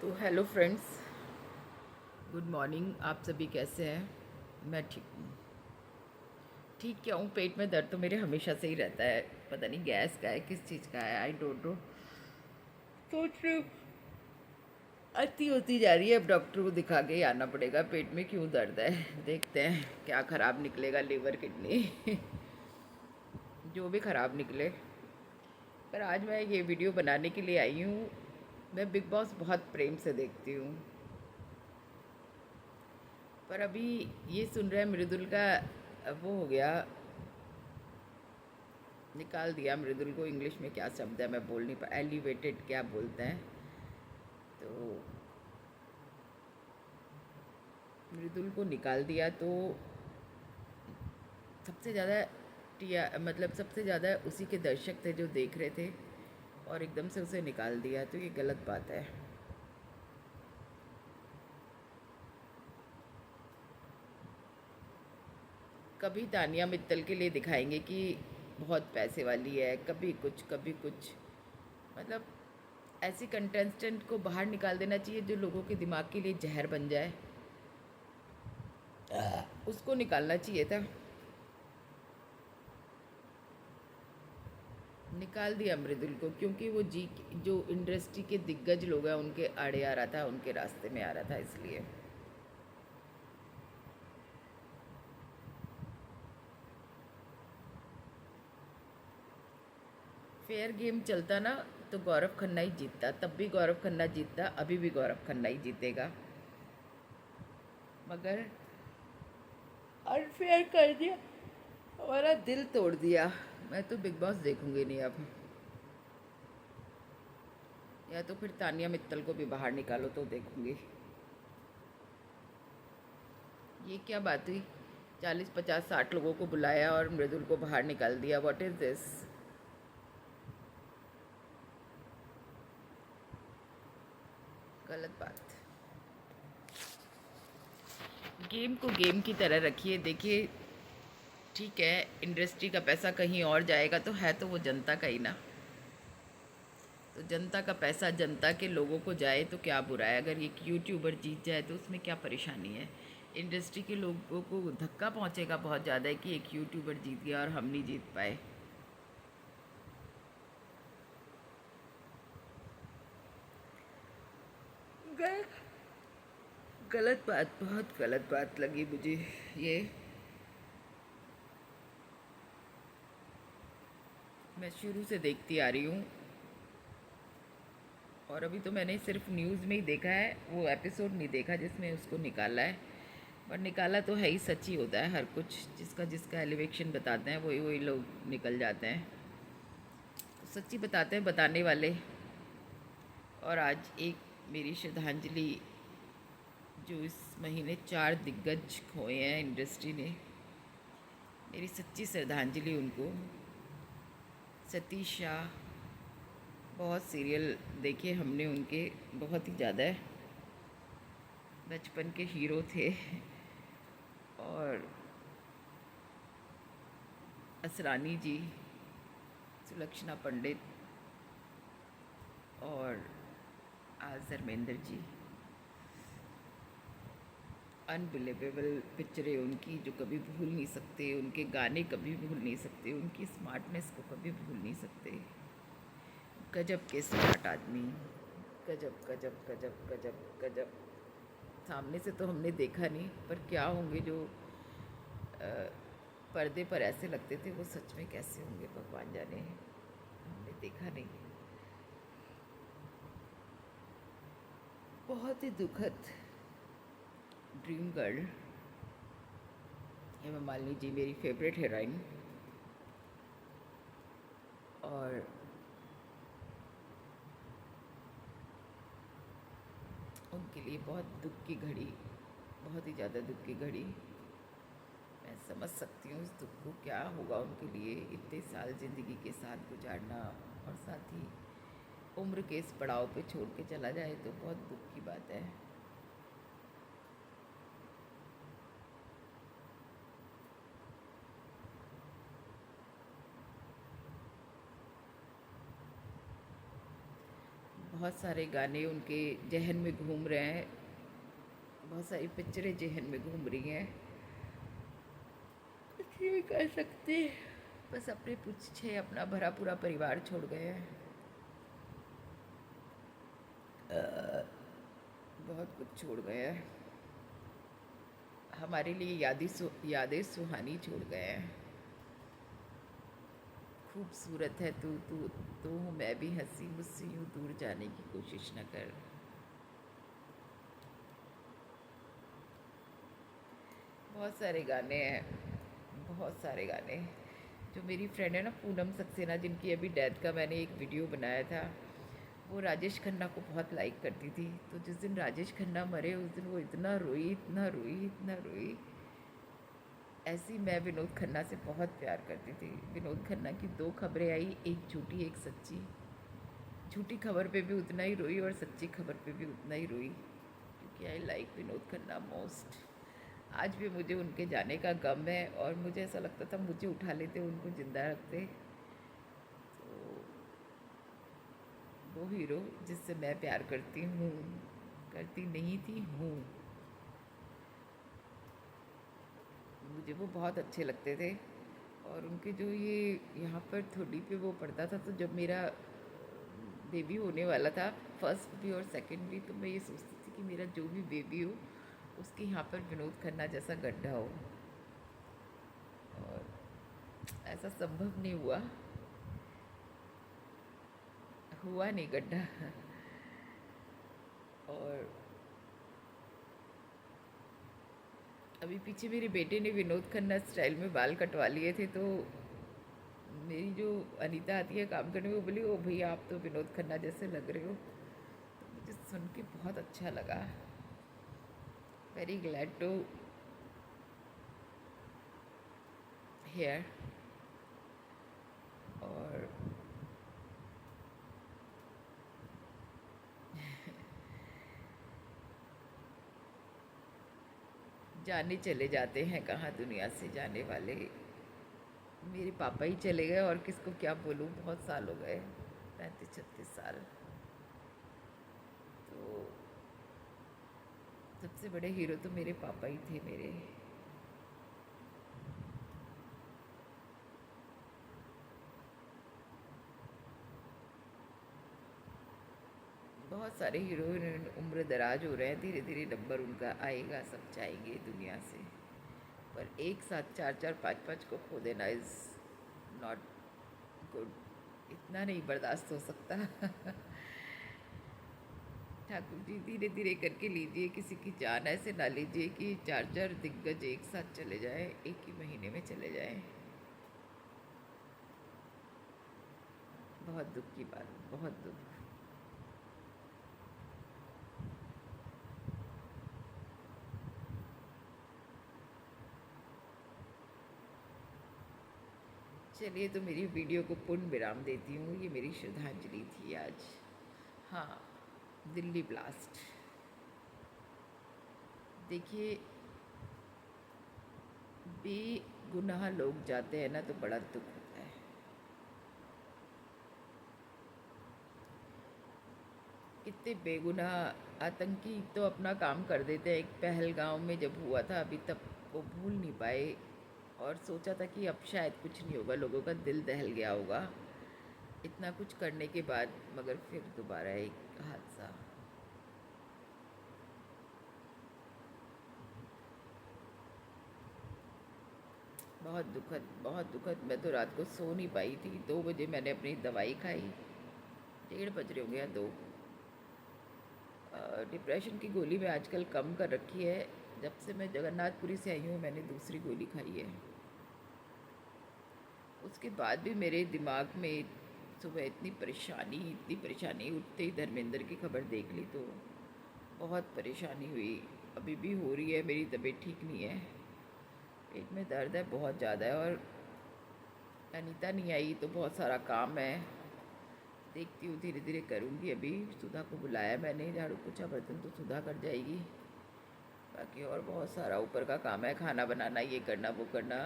तो hello friends, good morning. आप सभी कैसे हैं? मैं ठीक हूँ। ठीक क्या हूँ, पेट में दर्द तो मेरे हमेशा से ही रहता है। पता नहीं गैस का है, किस चीज़ का है, आई डोंट नो। सोच रही हूँ अति होती जा रही है, अब डॉक्टर को दिखा के ही आना पड़ेगा। पेट में क्यों दर्द है, देखते हैं क्या ख़राब निकलेगा, लिवर किडनी जो भी ख़राब निकले। पर आज मैं ये वीडियो बनाने के लिए आई हूँ। मैं बिग बॉस बहुत प्रेम से देखती हूँ, पर अभी ये सुन रहे हैं मृदुल का वो हो गया, निकाल दिया मृदुल को। इंग्लिश में क्या शब्द है मैं बोल नहीं पा, एलिवेटेड क्या बोलते हैं। तो मृदुल को निकाल दिया तो सबसे ज़्यादा टिया मतलब सबसे ज़्यादा उसी के दर्शक थे जो देख रहे थे, और एकदम से उसे निकाल दिया, तो ये गलत बात है। कभी तानिया मित्तल के लिए दिखाएंगे कि बहुत पैसे वाली है, कभी कुछ कभी कुछ। मतलब ऐसे कंटेस्टेंट को बाहर निकाल देना चाहिए जो लोगों के दिमाग के लिए जहर बन जाए, उसको निकालना चाहिए था। निकाल दिया मृदुल को, क्योंकि वो जी जो इंडस्ट्री के दिग्गज लोग हैं उनके आड़े आ रहा था, उनके रास्ते में आ रहा था, इसलिए। फेयर गेम चलता ना तो गौरव खन्ना ही जीतता, तब भी गौरव खन्ना जीतता, अभी भी गौरव खन्ना ही जीतेगा। मगर अनफेयर कर दिया, हमारा दिल तोड़ दिया। मैं तो बिग बॉस देखूंगी नहीं अब। या तो फिर तानिया मित्तल को भी बाहर निकालो तो देखूंगी। ये क्या बात हुई, 40 50 60 लोगों को बुलाया और मृदुल को बाहर निकाल दिया, व्हाट इज दिस। गलत बात। गेम को गेम की तरह रखिए। देखिए, ठीक है, इंडस्ट्री का पैसा कहीं और जाएगा तो है, तो वो जनता का ही ना। तो जनता का पैसा जनता के लोगों को जाए तो क्या बुरा है। अगर एक यूट्यूबर जीत जाए तो उसमें क्या परेशानी है। इंडस्ट्री के लोगों को धक्का पहुंचेगा बहुत ज़्यादा है कि एक यूट्यूबर जीत गया और हम नहीं जीत पाए। गलत बात, बहुत गलत बात लगी मुझे ये। मैं शुरू से देखती आ रही हूँ, और अभी तो मैंने सिर्फ न्यूज़ में ही देखा है, वो एपिसोड नहीं देखा जिसमें उसको निकाला है। पर निकाला तो है ही, सच ही होता है हर कुछ। जिसका जिसका एलिवेशन बताते हैं वही वही लोग निकल जाते हैं। तो सच्ची बताते हैं बताने वाले। और आज एक मेरी श्रद्धांजलि, जो इस महीने 4 दिग्गज खोए हैं इंडस्ट्री ने, मेरी सच्ची श्रद्धांजलि उनको। सतीश शाह, बहुत सीरियल देखे हमने उनके, बहुत ही ज़्यादा। बचपन के हीरो थे। और असरानी जी, सुलक्षणा पंडित, और आज धर्मेंद्र जी। अनबिलीवेबल पिक्चरें उनकी जो कभी भूल नहीं सकते, उनके गाने कभी भूल नहीं सकते, उनकी स्मार्टनेस को कभी भूल नहीं सकते। गजब के स्मार्ट आदमी, गजब गजब गजब गजब गजब। सामने से तो हमने देखा नहीं, पर क्या होंगे जो पर्दे पर ऐसे लगते थे, वो सच में कैसे होंगे भगवान जाने, हमने देखा नहीं। बहुत ही दुखद। ड्रीम गर्ल हेमा मालिनी जी मेरी फेवरेट हीरोइन, और उनके लिए बहुत दुख की घड़ी, बहुत ही ज़्यादा दुख की घड़ी। मैं समझ सकती हूँ इस दुख को, क्या होगा उनके लिए, इतने साल ज़िंदगी के साथ गुजारना, और साथ ही उम्र के इस पड़ाव पे छोड़ के चला जाए, तो बहुत दुख की बात है। बहुत सारे गाने उनके जहन में घूम रहे हैं, बहुत सारी पिक्चरें जहन में घूम रही हैं। कुछ नहीं कर सकते, बस अपने पीछे अपना भरा पूरा परिवार छोड़ गए हैं। बहुत कुछ छोड़ गए हैं, हमारे लिए यादें सुहानी छोड़ गए हैं। खूबसूरत है तू तो हूँ मैं भी हंसी, मुझसे यूँ दूर जाने की कोशिश न कर। बहुत सारे गाने हैं, बहुत सारे गाने। जो मेरी फ्रेंड है ना पूनम सक्सेना, जिनकी अभी डेथ का मैंने एक वीडियो बनाया था, वो राजेश खन्ना को बहुत लाइक करती थी। तो जिस दिन राजेश खन्ना मरे उस दिन वो इतना रोई, इतना रोई, इतना रोई। ऐसी मैं विनोद खन्ना से बहुत प्यार करती थी। विनोद खन्ना की 2 खबरें आई, एक झूठी एक सच्ची। झूठी खबर पे भी उतना ही रोई और सच्ची खबर पे भी उतना ही रोई, क्योंकि I like Vinod Khanna most. आज भी मुझे उनके जाने का गम है और मुझे ऐसा लगता था मुझे उठा लेते, उनको ज़िंदा रखते। तो वो हीरो जिससे मैं प्यार करती हूँ, करती नहीं थी हूँ, मुझे वो बहुत अच्छे लगते थे। और उनके जो ये यहाँ पर थोड़ी पे वो पड़ता था, तो जब मेरा बेबी होने वाला था, फर्स्ट भी और सेकंड भी, तो मैं ये सोचती थी कि मेरा जो भी बेबी हो उसके यहाँ पर विनोद खन्ना जैसा गड्ढा हो। और ऐसा संभव नहीं हुआ, हुआ नहीं गड्ढा। और अभी पीछे मेरे बेटे ने विनोद खन्ना स्टाइल में बाल कटवा लिए थे, तो मेरी जो अनीता आती है काम करने में, वो बोली ओ भैया आप तो विनोद खन्ना जैसे लग रहे हो। तो मुझे सुन के बहुत अच्छा लगा। Very glad to hear. और जाने चले जाते हैं कहाँ दुनिया से जाने वाले। मेरे पापा ही चले गए और किसको क्या बोलूँ, बहुत साल हो गए, 35-36 साल। तो सबसे बड़े हीरो तो मेरे पापा ही थे मेरे। बहुत सारे हीरोइन उम्र दराज हो रहे हैं, धीरे धीरे नंबर उनका आएगा, सब जाएंगे दुनिया से। पर एक साथ 4-4, 5-5 को खो देना इज़ नॉट गुड, इतना नहीं बर्दाश्त हो सकता। ठाकुर जी धीरे धीरे करके लीजिए, किसी की जान ऐसे ना लीजिए कि 4-4 दिग्गज एक साथ चले जाए, एक ही महीने में चले जाए। बहुत दुख की बात, बहुत दुख। चलिए, तो मेरी वीडियो को पूर्ण विराम देती हूँ। ये मेरी श्रद्धांजलि थी आज। हाँ, दिल्ली ब्लास्ट। देखिए, बेगुनाह लोग जाते हैं ना तो बड़ा दुख होता है। कितने बेगुनाह आतंकी तो अपना काम कर देते हैं। एक पहलगाम में जब हुआ था अभी, तब वो भूल नहीं पाए और सोचा था कि अब शायद कुछ नहीं होगा, लोगों का दिल दहल गया होगा इतना कुछ करने के बाद, मगर फिर दोबारा एक हादसा। बहुत दुखद, बहुत दुखद। मैं तो रात को सो नहीं पाई थी। 2 बजे मैंने अपनी दवाई खाई, 1:30 बज रहे होंगे या 2। डिप्रेशन की गोली मैं आजकल कम कर रखी है। जब से मैं जगन्नाथपुरी से आई हूँ मैंने दूसरी गोली खाई है। उसके बाद भी मेरे दिमाग में सुबह इतनी परेशानी, उठते ही धर्मेंद्र की खबर देख ली तो बहुत परेशानी हुई। अभी भी हो रही है, मेरी तबीयत ठीक नहीं है, पेट में दर्द है बहुत ज़्यादा है। और अनीता नहीं आई तो बहुत सारा काम है, देखती हूँ धीरे धीरे करूँगी। अभी सुधा को बुलाया मैंने, झाड़ू पोछा बर्तन तो सुधा कर जाएगी, बाकी और बहुत सारा ऊपर का काम है, खाना बनाना, ये करना वो करना।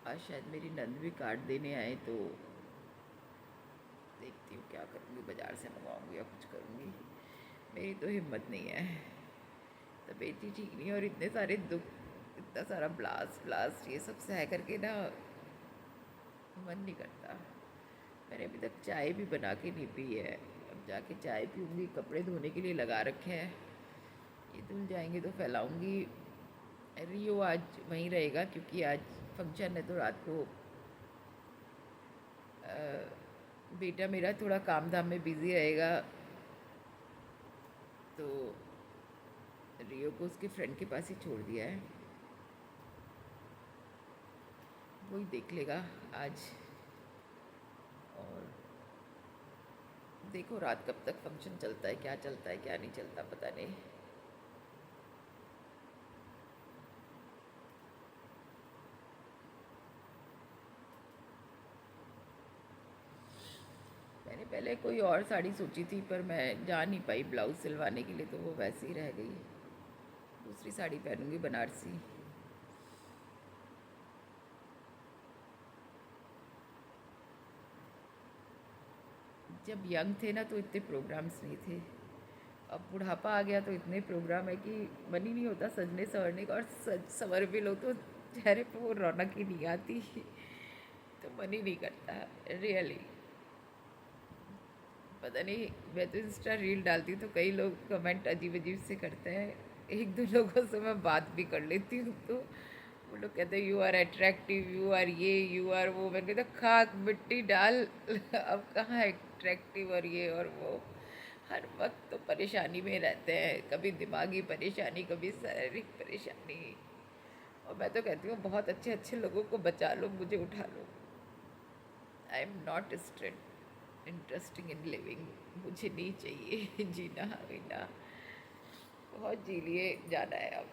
आज शायद मेरी नंद भी कार्ड देने आए, तो देखती देखती हूँ क्या करूँगी, बाज़ार से मंगवाऊँगी या कुछ करूँगी। मेरी तो हिम्मत नहीं है, तबीयत ही ठीक नहीं है और इतने सारे दुख, इतना सारा ब्लास्ट ब्लास्ट ये सब सह करके ना मन नहीं करता। मैंने अभी तक चाय भी बना के नहीं पी है, अब जाके चाय पीऊँगी। कपड़े धोने के लिए लगा रखे हैं, ये धुल जाएंगे तो फैलाऊँगी। रियो आज वहीं रहेगा क्योंकि आज फंक्शन है, तो रात को बेटा मेरा थोड़ा काम धाम में बिज़ी रहेगा, तो रियो को उसके फ्रेंड के पास ही छोड़ दिया है, वही देख लेगा आज। और देखो रात कब तक फंक्शन चलता है, क्या चलता है क्या नहीं चलता पता नहीं। मैंने पहले कोई और साड़ी सोची थी पर मैं जा नहीं पाई ब्लाउज सिलवाने के लिए, तो वो वैसे ही रह गई। दूसरी साड़ी पहनूंगी बनारसी। जब यंग थे ना तो इतने प्रोग्राम्स नहीं थे, अब बुढ़ापा आ गया तो इतने प्रोग्राम है कि मन ही नहीं होता सजने संवरने का, और सज संवर भी लो तो चेहरे पे वो रौनक ही नहीं आती, तो मन ही नहीं करता रियली। पता नहीं, मैं तो इंस्टा रील डालती हूँ तो कई लोग कमेंट अजीब अजीब से करते हैं, एक दो लोगों से मैं बात भी कर लेती हूँ तो वो लोग कहते हैं you are attractive, you are ये, यू आर वो। मैं कहता खाक मिट्टी डाल अब कहाँ अट्रैक्टिव और ये और वो। हर वक्त तो परेशानी में रहते हैं, कभी दिमागी परेशानी, कभी शारीरिक परेशानी। और मैं तो कहती हूँ बहुत अच्छे अच्छे लोगों को बचा लो, मुझे उठा लो। I am not interesting in living, मुझे नहीं चाहिए जीना वीना, बहुत जी लिए जाना है अब।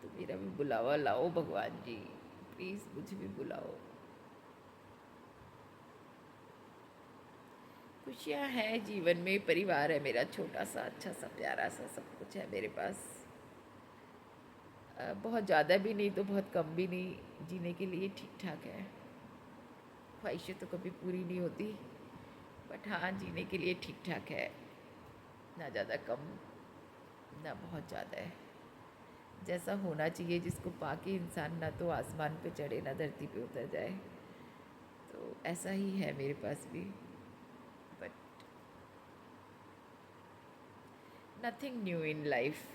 तो मेरा भी बुलावा लाओ भगवान जी, प्लीज़ मुझे भी बुलाओ। खुशियाँ हैं जीवन में, परिवार है मेरा छोटा सा अच्छा सा प्यारा सा, सब कुछ है मेरे पास। बहुत ज़्यादा भी नहीं तो बहुत कम भी नहीं, जीने के लिए ठीक ठाक है। ख्वाहिशें तो कभी पूरी नहीं होती, बट हाँ जीने के लिए ठीक ठाक है, ना ज़्यादा कम ना बहुत ज़्यादा है, जैसा होना चाहिए, जिसको पाके इंसान ना तो आसमान पे चढ़े ना धरती पे उतर जाए, तो ऐसा ही है मेरे पास भी। But nothing new in life.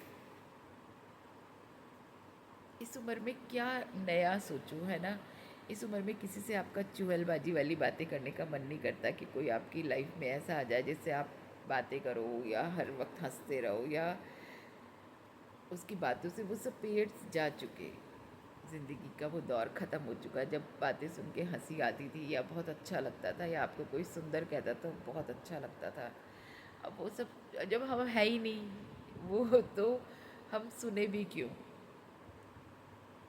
इस उम्र में क्या नया सोचूं, है ना। इस उम्र में किसी से आपका चुहलबाजी वाली बातें करने का मन नहीं करता कि कोई आपकी लाइफ में ऐसा आ जाए जिससे आप बातें करो या हर वक्त हंसते रहो, या उसकी बातों से वो सब पीरियड्स जा चुके, ज़िंदगी का वो दौर ख़त्म हो चुका है जब बातें सुन के हंसी आती थी या बहुत अच्छा लगता था या आपको कोई सुंदर कहता तो बहुत अच्छा लगता था। अब वो सब जब हम है ही नहीं वो, तो हम सुने भी क्यों।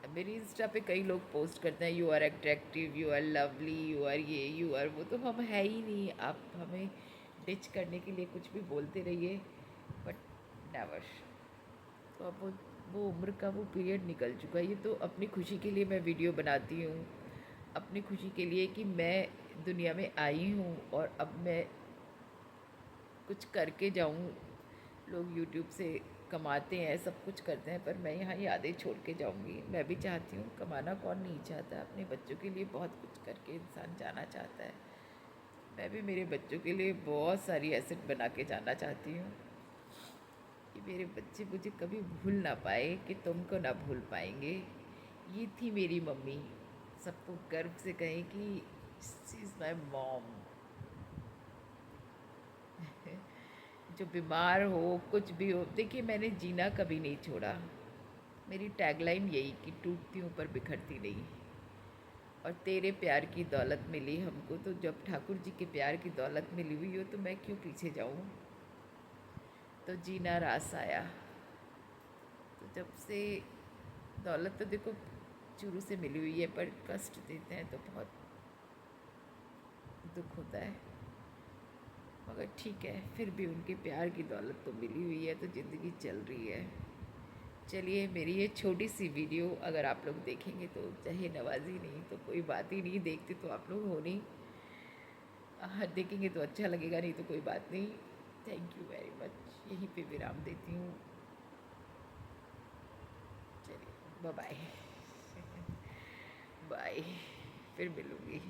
मेरी इंस्टा पे कई लोग पोस्ट करते हैं you are attractive, you are lovely, you are ये, यू आर वो, तो हम है ही नहीं। आप हमें डिच करने के लिए कुछ भी बोलते रहिए, बट नेवर। तो अब वो उम्र का वो पीरियड निकल चुका है। ये तो अपनी खुशी के लिए मैं वीडियो बनाती हूँ, अपनी खुशी के लिए कि मैं दुनिया में आई हूँ और अब मैं कुछ करके जाऊँ। लोग यूट्यूब से कमाते हैं, सब कुछ करते हैं, पर मैं यहाँ यादें छोड़ के जाऊँगी। मैं भी चाहती हूँ, कमाना कौन नहीं चाहता, अपने बच्चों के लिए बहुत कुछ करके इंसान जाना चाहता है। मैं भी मेरे बच्चों के लिए बहुत सारी एसेट बना के जाना चाहती हूँ कि मेरे बच्चे मुझे कभी भूल ना पाए, कि तुमको ना भूल पाएंगे। ये थी मेरी मम्मी, सबको गर्व से कहें कि शी इज़ माई मॉम। जो बीमार हो कुछ भी हो, देखिए मैंने जीना कभी नहीं छोड़ा। मेरी टैगलाइन यही कि टूटती हूँ पर बिखरती नहीं। और तेरे प्यार की दौलत मिली हमको, तो जब ठाकुर जी के प्यार की दौलत मिली हुई हो तो मैं क्यों पीछे जाऊँ। तो जीना रास आया। तो जब से दौलत तो देखो शुरू से मिली हुई है, पर कष्ट देते हैं तो बहुत दुख होता है, मगर ठीक है, फिर भी उनके प्यार की दौलत तो मिली हुई है, तो ज़िंदगी चल रही है। चलिए, मेरी ये छोटी सी वीडियो अगर आप लोग देखेंगे तो चाहे नवाजी नहीं तो कोई बात ही नहीं, देखते तो आप लोग हो नहीं, देखेंगे तो अच्छा लगेगा, नहीं तो कोई बात नहीं। थैंक यू वेरी मच, यहीं पे विराम देती हूँ। चलिए बाय बाय। बाय, फिर मिलूँगी।